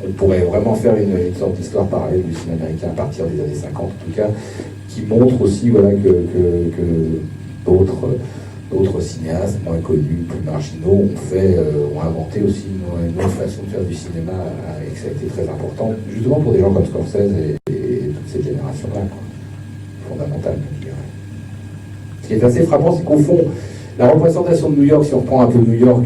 on pourrait vraiment faire une sorte d'histoire parallèle du cinéma américain à partir des années 50, en tout cas, qui montre aussi voilà, que d'autres cinéastes moins connus, plus marginaux, ont inventé aussi une autre façon de faire du cinéma et que ça a été très important, justement pour des gens comme Scorsese et toute cette génération-là, fondamental. Ce qui est assez frappant, c'est qu'au fond, la représentation de New York, si on reprend un peu New York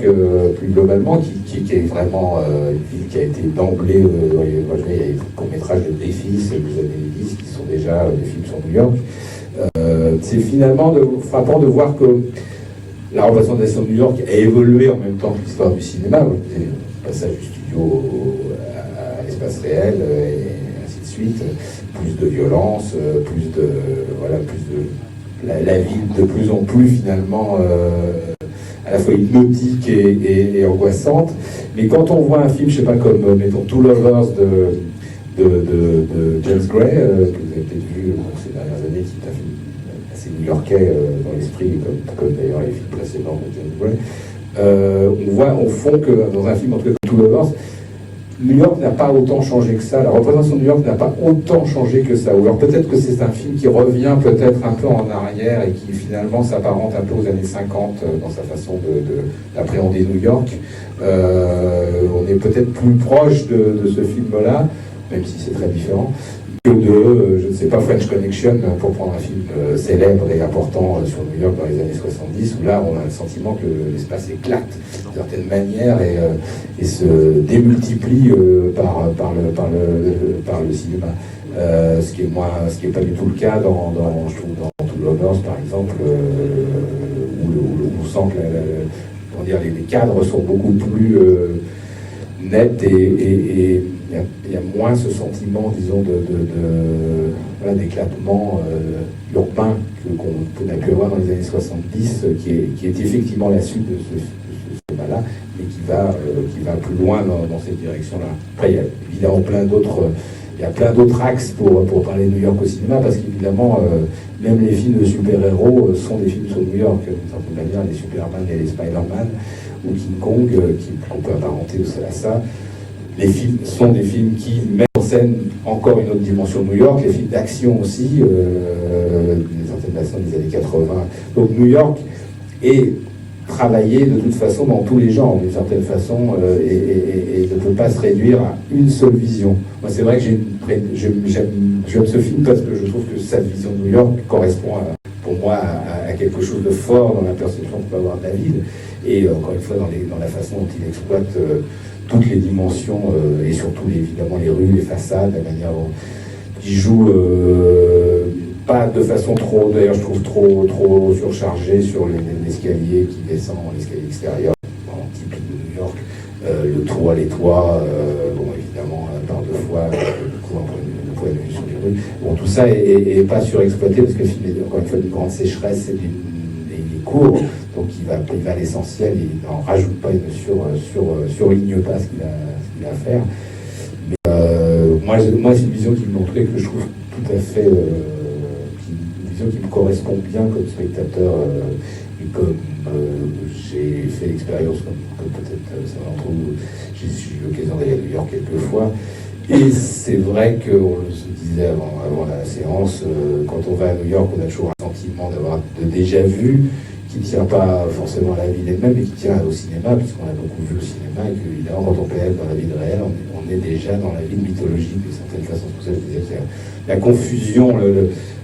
plus globalement, qui est vraiment une ville qui a été d'emblée, il y a des courts-métrages de Griffith des années 10 qui sont déjà des films sur New York. C'est finalement frappant de voir que la représentation de New York a évolué en même temps que l'histoire du cinéma. Le passage du studio à l'espace réel et ainsi de suite. Plus de violence, la ville de plus en plus finalement à la fois hypnotique et angoissante. Mais quand on voit un film, je sais pas, comme mettons Two Lovers de James Gray, que vous avez peut-être vu ces dernières années, qui est un film assez new-yorkais dans l'esprit, comme d'ailleurs les films précédents de James Gray, on voit au fond que dans un film en tout cas comme Two Lovers, New York n'a pas autant changé que ça, la représentation de New York n'a pas autant changé que ça. Ou alors peut-être que c'est un film qui revient peut-être un peu en arrière et qui finalement s'apparente un peu aux années 50 dans sa façon d'appréhender New York. On est peut-être plus proche de ce film-là, même si c'est très différent, que je ne sais pas, French Connection, pour prendre un film célèbre et important sur New York dans les années 70, où là on a le sentiment que l'espace éclate d'une certaine manière et se démultiplie par le cinéma. Ce qui est pas du tout le cas je trouve, dans Two Lovers par exemple, où on sent que les cadres sont beaucoup plus nets et il y a moins ce sentiment, disons, d'éclatement urbain qu'on a pu avoir dans les années 70, qui est effectivement la suite de ce cinéma-là, mais qui va plus loin dans cette direction-là. Après, il y a évidemment plein d'autres axes pour parler de New York au cinéma, parce qu'évidemment, même les films de super-héros sont des films sur New York, d'une certaine manière, les Superman et les Spider-Man, ou King Kong, qu'on peut apparenter aussi à ça. Les films sont des films qui mettent en scène encore une autre dimension de New York, les films d'action aussi, d'une certaine façon des années 80. Donc New York est travaillé de toute façon dans tous les genres, d'une certaine façon, et ne peut pas se réduire à une seule vision. Moi, c'est vrai que j'aime ce film parce que je trouve que sa vision de New York correspond pour moi à quelque chose de fort dans la perception qu'on peut avoir de la ville, et encore une fois dans la façon dont il exploite toutes les dimensions, et surtout évidemment les rues, les façades, la manière dont il joue, pas de façon d'ailleurs je trouve trop surchargée sur l'escalier qui descend, l'escalier extérieur, typique de New York, les toits, évidemment, par deux fois, le point de vue sur les rues. Bon, tout ça est pas surexploité parce que le film est encore une fois d'une grande sécheresse et il est court. Donc il va à l'essentiel, il n'en rajoute pas, il ne surligne pas ce qu'il a à faire. Mais moi c'est une vision qui me montrait que je trouve tout à fait, une vision qui me correspond bien comme spectateur, et comme j'ai fait l'expérience, comme peut-être ça d'entre vous, j'ai eu l'occasion d'aller à New York quelques fois. Et c'est vrai qu'on se disait avant la séance, quand on va à New York, on a toujours un sentiment d'avoir déjà vu, qui ne tient pas forcément à la ville elle-même, mais qui tient au cinéma, puisqu'on a beaucoup vu au cinéma, et qu'évidemment, quand on pénètre dans la ville réelle, on est déjà dans la ville mythologique, d'une certaine façon. C'est pour ça que je disais que la confusion,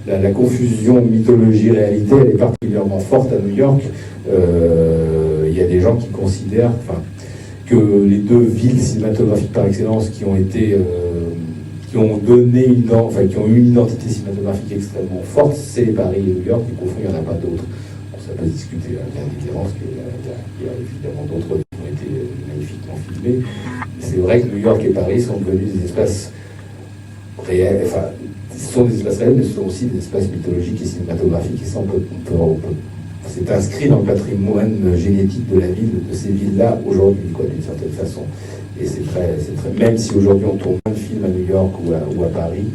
la confusion mythologie-réalité, elle est particulièrement forte à New York. Il y a des gens qui considèrent que les deux villes cinématographiques par excellence qui ont eu une identité cinématographique extrêmement forte, c'est Paris et New York, et qu'au fond, il n'y en a pas d'autres. Ça peut se discuter à la différence qu'il y a évidemment d'autres qui ont été magnifiquement filmés. C'est vrai que New York et Paris sont devenus des espaces réels, ce sont des espaces réels, mais ce sont aussi des espaces mythologiques et cinématographiques. Et ça, c'est inscrit dans le patrimoine génétique de la ville, de ces villes-là, aujourd'hui, d'une certaine façon. Et c'est très, même si aujourd'hui on tourne plein de films à New York ou à Paris,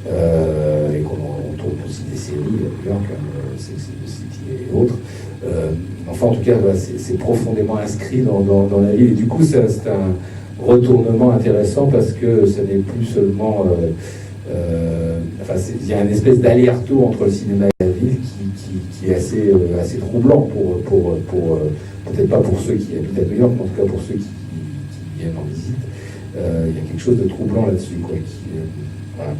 et qu'on tourne aussi des séries à New York, et autres. Enfin, en tout cas, c'est profondément inscrit dans la ville. Et du coup, c'est retournement intéressant parce que ce n'est plus seulement... il y a une espèce d'aller-retour entre le cinéma et la ville qui est assez troublant pour peut-être pas pour ceux qui habitent à New York, mais en tout cas pour ceux qui viennent en visite. Il y a quelque chose de troublant là-dessus, quoi. Voilà.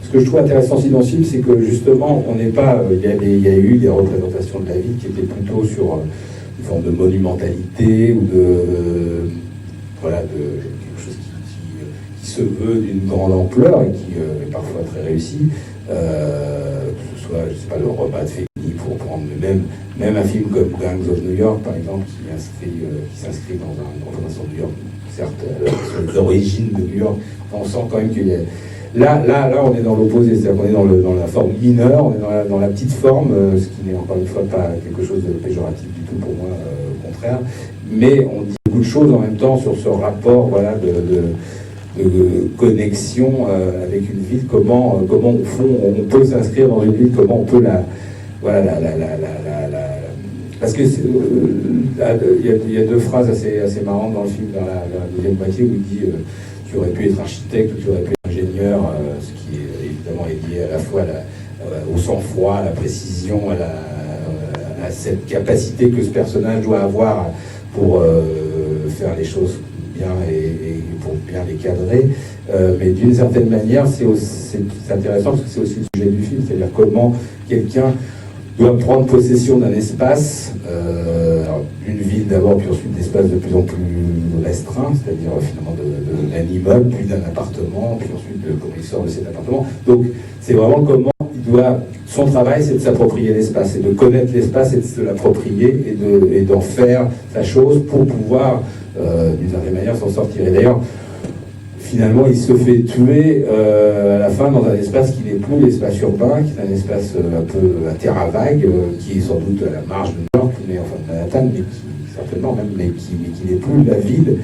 Ce que je trouve intéressant aussi dans ce film, c'est que justement, on n'est pas. Il y a eu des représentations de la ville qui étaient plutôt sur une forme de monumentalité ou de quelque chose qui se veut d'une grande ampleur et qui est parfois très réussi. Que ce soit, je sais pas, le repas de Fellini pour prendre même un film comme Gangs of New York, par exemple, qui s'inscrit dans une représentation de New York, certes, l'origine de New York. On sent quand même qu'il y a... Là, on est dans l'opposé, c'est-à-dire qu'on est dans la forme mineure, on est dans la petite forme, ce qui n'est encore une fois pas quelque chose de péjoratif du tout pour moi, au contraire. Mais on dit beaucoup de choses en même temps sur ce rapport, voilà, de connexion avec une ville, comment au fond on peut s'inscrire dans une ville, comment on peut parce que il y a deux phrases assez marrantes dans le film, dans la deuxième moitié, où il dit tu aurais pu être architecte ou tu aurais pu être ingénieur, ce qui est évidemment est lié à la fois au sang-froid, à la précision, à cette capacité que ce personnage doit avoir pour faire les choses bien et pour bien les cadrer. Mais d'une certaine manière, c'est intéressant parce que c'est aussi le sujet du film, c'est-à-dire comment quelqu'un doit prendre possession d'un espace, d'une ville d'abord, puis ensuite d'espaces de plus en plus restreints, c'est-à-dire finalement d'un immeuble, puis d'un appartement, puis ensuite de comment il sort de cet appartement. Donc c'est vraiment comment son travail, c'est de s'approprier l'espace, et de connaître l'espace, et de se l'approprier, et d'en faire sa chose pour pouvoir, d'une certaine manière, s'en sortir. Et d'ailleurs, finalement, il se fait tuer à la fin dans un espace qui n'est plus l'espace urbain, qui est un espace un peu à terre à vague, qui est sans doute à la marge de New York, mais enfin de Manhattan, mais qui n'est plus la ville.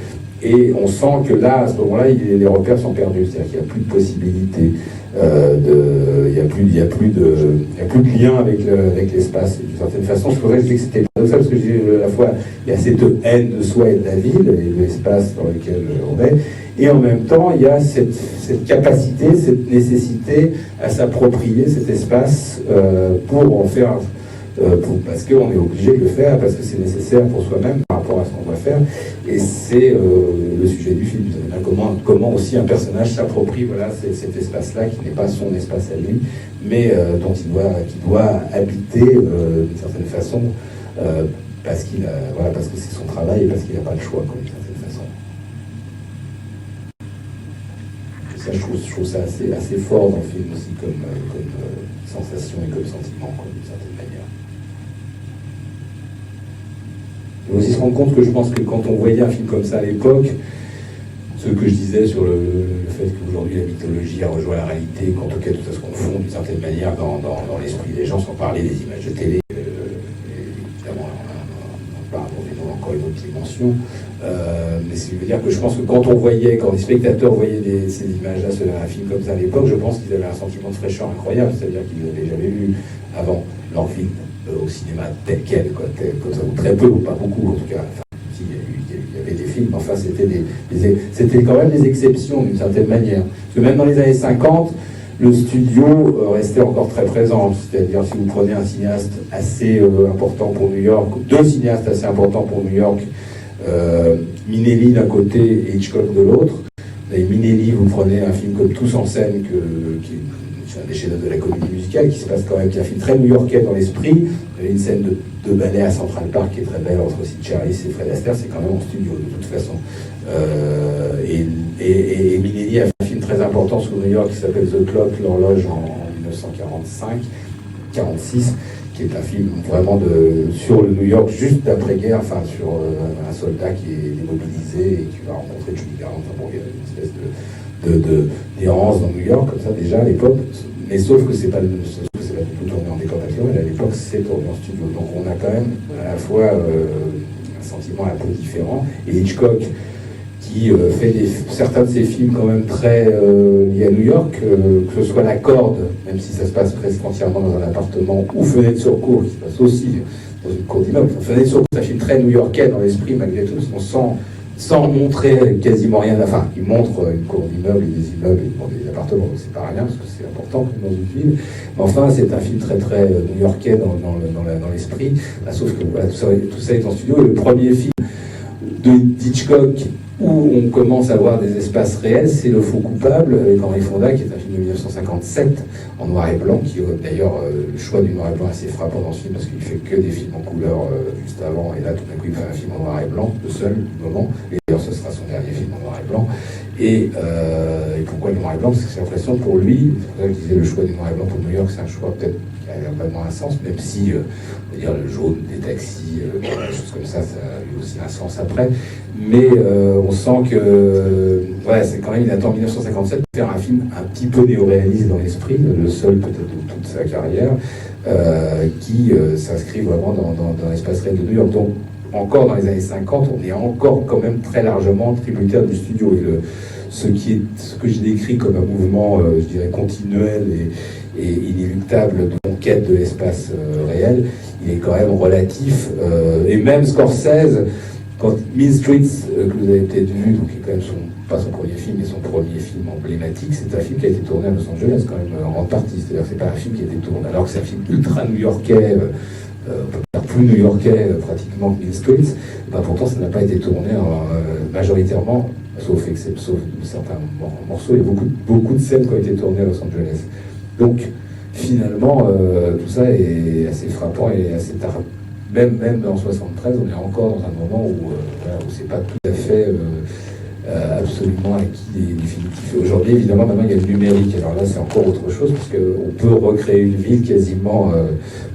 Et on sent que là, à ce moment-là, les repères sont perdus, c'est-à-dire qu'il n'y a plus de possibilité, il n'y a plus de lien avec l'espace. D'une certaine façon, c'est pour ça que je dis que c'était paradoxal, parce que je dis à la fois, il y a cette haine de soi et de la ville, et de l'espace dans lequel on est, et en même temps, il y a cette capacité, cette nécessité à s'approprier cet espace pour en faire... parce qu'on est obligé de le faire, parce que c'est nécessaire pour soi-même par rapport à ce qu'on doit faire, et c'est le sujet du film. Comment aussi un personnage s'approprie cet espace-là, qui n'est pas son espace à lui, mais dont qui doit habiter d'une certaine façon, parce que c'est son travail et parce qu'il n'a pas le choix, d'une certaine façon. Et ça, je trouve ça assez fort dans le film aussi, comme sensation et comme sentiment, d'une certaine manière. Il faut aussi se rendre compte que je pense que quand on voyait un film comme ça à l'époque, ce que je disais sur le fait qu'aujourd'hui la mythologie a rejoint la réalité, qu'en tout cas tout ça se confond d'une certaine manière dans l'esprit des gens, sans parler des images de télé, évidemment on parle encore une autre dimension, mais ce qui veut dire que je pense que quand les spectateurs voyaient ces images-là sur un film comme ça à l'époque, je pense qu'ils avaient un sentiment de fraîcheur incroyable, c'est-à-dire qu'ils n'avaient jamais vu avant leur film au cinéma tel quel, ou très peu, ou pas beaucoup en tout cas. Il y avait des films, enfin c'était quand même des exceptions d'une certaine manière. Parce que même dans les années 50, le studio restait encore très présent. C'est-à-dire si vous prenez un cinéaste assez important pour New York, deux cinéastes assez importants pour New York, Minelli d'un côté et Hitchcock de l'autre. Et Minelli, vous prenez un film comme Tous en scène, qui est un des chefs-d'œuvre de la comédie musicale, qui se passe quand même, qui est un film très new-yorkais dans l'esprit. Il y a une scène de ballet à Central Park qui est très belle entre Sid Charles et Fred Astaire, c'est quand même en studio de toute façon. Et Minelli a fait un film très important sur New York qui s'appelle The Clock, l'horloge, en 1945-46, qui est un film vraiment sur le New York juste d'après-guerre, enfin sur un soldat qui est démobilisé et qui va rencontrer Judy Garland. Enfin bon, il y a une espèce d'errance dans New York, comme ça déjà à l'époque, mais sauf que c'est pas du tout tourné en décor naturel, à l'époque c'est tourné en studio. Donc on a quand même à la fois un sentiment un peu différent, et Hitchcock, qui fait certains de ses films quand même très liés à New York, que ce soit La Corde, même si ça se passe presque entièrement dans un appartement, ou Fenêtre sur cour, qui se passe aussi dans une cour d'immeuble. Fenêtre sur cour, c'est un film très new-yorkais dans l'esprit, malgré tout, sans montrer quasiment rien. Enfin, il montre une cour d'immeuble et des immeubles et des appartements, donc c'est pas rien, parce que c'est important dans une ville. Mais enfin, c'est un film très très new-yorkais dans l'esprit. Bah, sauf que voilà, tout ça est en studio. Et le premier film d'Hitchcock où on commence à voir des espaces réels, c'est Le Faux Coupable avec Henri Fonda, qui est un film de 1957 en noir et blanc, qui d'ailleurs le choix du noir et blanc est assez frappant dans ce film parce qu'il fait que des films en couleur juste avant, et là tout d'un coup il fait un film en noir et blanc, le seul du moment, et d'ailleurs ce sera son dernier film en noir et blanc. Et pourquoi le noir et blanc? Parce que c'est l'impression pour lui, c'est pour ça que je disais le choix du noir et blanc pour New York, c'est un choix peut-être qui a vraiment un sens, même si on va dire le jaune des taxis, des choses comme ça, ça a eu aussi un sens après. Mais on sent que ouais, c'est quand même, il attend 1957 pour faire un film un petit peu néo-réaliste dans l'esprit, le seul peut-être de toute sa carrière, qui s'inscrit vraiment dans l'espace réel de New York. Donc encore dans les années 50, on est encore quand même très largement tributaire du studio. Et ce que je décris comme un mouvement, je dirais, continuel et inéluctable de conquête de l'espace réel, il est quand même relatif. Et même Scorsese, quand Mean Streets, que vous avez peut-être vu, donc qui est quand même pas son premier film, mais son premier film emblématique, c'est un film qui a été tourné à Los Angeles, quand même, en grande partie. C'est-à-dire que c'est pas un film qui a été tourné, alors que c'est un film ultra new-yorkais, on peut dire plus new-yorkais pratiquement que Mean Streets, ben, pourtant ça n'a pas été tourné majoritairement, sauf certains morceaux, il y a beaucoup de scènes qui ont été tournées à Los Angeles. Donc, finalement, tout ça est assez frappant et assez tard. Même en 73, on est encore dans un moment où c'est pas tout à fait absolument acquis et définitif. Aujourd'hui, évidemment, maintenant il y a le numérique. Alors là, c'est encore autre chose parce qu'on peut recréer une ville quasiment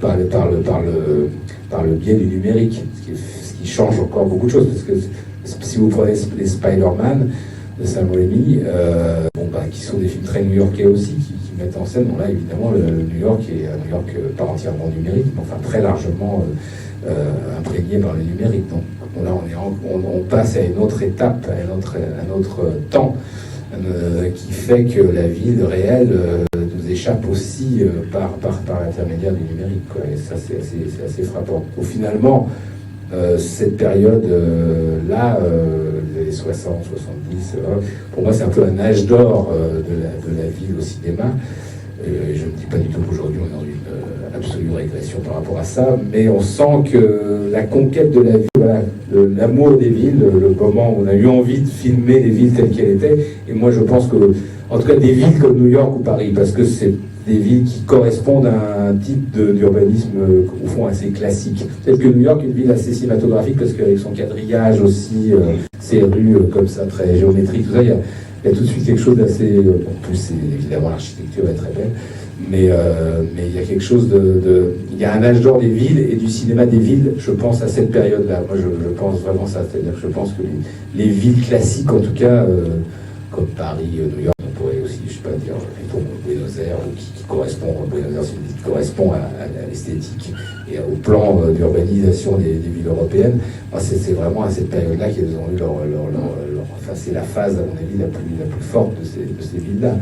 par le biais du numérique, ce qui change encore beaucoup de choses. Parce que si vous prenez les Spider-Man de Sam Raimi, qui sont des films très new-yorkais aussi, qui mettent en scène, bon là évidemment le New York est un New York pas entièrement numérique, mais enfin très largement imprégné par le numérique. Donc là on passe à une autre étape, à un autre temps qui fait que la vie réelle nous échappe aussi par l'intermédiaire du numérique, quoi. Et ça c'est assez frappant. Donc, finalement, cette période-là, les années 60, 70, pour moi c'est un peu un âge d'or de la ville au cinéma. Je ne dis pas du tout qu'aujourd'hui on est dans une absolue régression par rapport à ça, mais on sent que la conquête de la ville, voilà, l'amour des villes, le moment où on a eu envie de filmer les villes telles qu'elles étaient, et moi je pense que, en tout cas des villes comme New York ou Paris, parce que c'est des villes qui correspondent à un type d'urbanisme au fond assez classique. Peut-être que New York est une ville assez cinématographique parce qu'avec son quadrillage aussi, ses rues comme ça très géométriques, tout ça, il y a tout de suite quelque chose d'assez... en plus, évidemment, l'architecture est très belle, mais il y a quelque chose il y a un âge d'or des villes et du cinéma des villes, je pense à cette période-là. Moi, je pense vraiment ça. C'est-à-dire que je pense que les villes classiques, en tout cas, comme Paris, New York, on pourrait aussi, je sais pas dire, Buenos Aires, ou qui correspond, Buenos Aires, c'est une ville qui correspond à l'esthétique et au plan d'urbanisation des villes européennes. Moi, c'est vraiment à cette période-là qu'ils ont eu enfin, c'est la phase, à mon avis, la plus forte de ces villes-là.